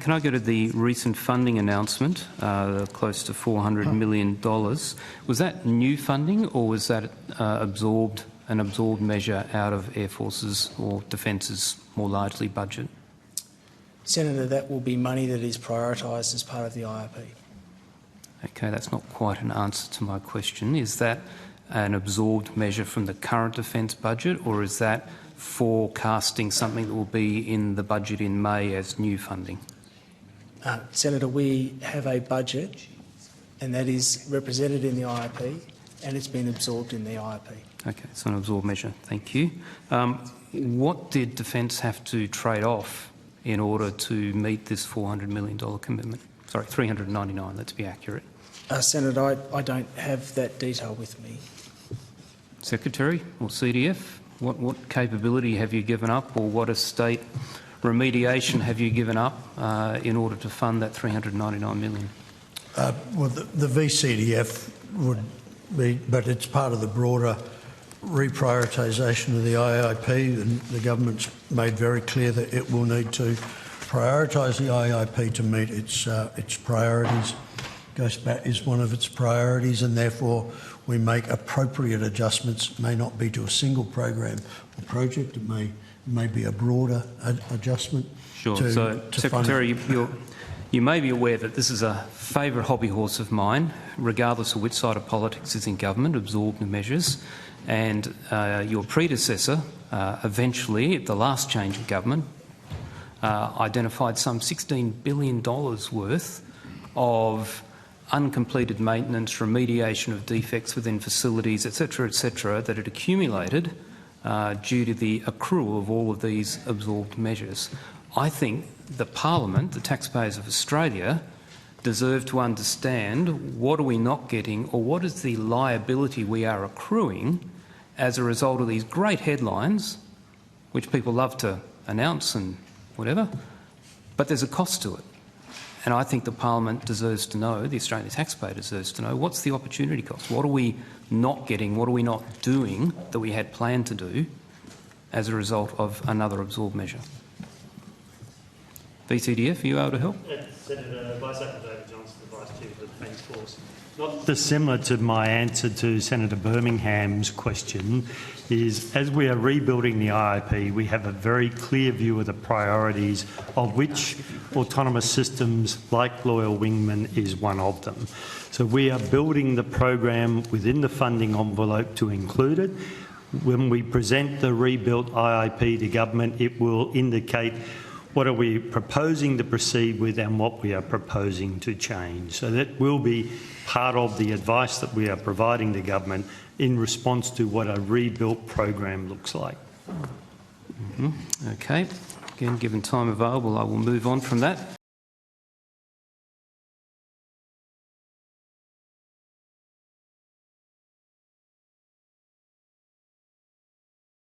can I go to the recent funding announcement, close to $400 million? Was that new funding, or was that an absorbed measure out of Air Force's or Defence's more largely budget? Senator, that will be money that is prioritised as part of the IRP. Okay, that's not quite an answer to my question. Is that an absorbed measure from the current defence budget, or is that forecasting something that will be in the budget in May as new funding? Senator, we have a budget and that is represented in the IRP and it's been absorbed in the IRP. Okay, it's an absorbed measure. Thank you. What did Defence have to trade off in order to meet this $400 million commitment? Sorry, 399, let's be accurate. Senator, I don't have that detail with me. Secretary or CDF, what capability have you given up, or what estate remediation have you given up in order to fund that $399 million? Well, the VCDF would be, but it's part of the broader reprioritisation of the IIP, and the government's made very clear that it will need to prioritise the IIP to meet its priorities. GhostBat is one of its priorities, and therefore we make appropriate adjustments. It may not be to a single program or project. It may be a broader adjustment. Sure. So, Secretary, you may be aware that this is a favourite hobby horse of mine, regardless of which side of politics is in government, absorbed measures. And your predecessor, eventually, at the last change of government, identified some $16 billion worth of uncompleted maintenance, remediation of defects within facilities, etc., that had accumulated due to the accrual of all of these absorbed measures. I think the Parliament, the taxpayers of Australia, deserve to understand what are we not getting, or what is the liability we are accruing as a result of these great headlines, which people love to announce and whatever, but there's a cost to it. And I think the Parliament deserves to know, the Australian taxpayer deserves to know, what's the opportunity cost? What are we not getting? What are we not doing that we had planned to do as a result of another absorbed measure? VCDF, are you able to help? Senator Vice Secretary Johnson, the Vice Chair of the Defence Force. Not dissimilar to my answer to Senator Birmingham's question, is as we are rebuilding the IIP, we have a very clear view of the priorities, of which autonomous systems like Loyal Wingman is one of them. So we are building the program within the funding envelope to include it. When we present the rebuilt IIP to government, it will indicate what are we proposing to proceed with and what we are proposing to change. So that will be part of the advice that we are providing to government in response to what a rebuilt program looks like. Okay. Again, given time available, I will move on from that.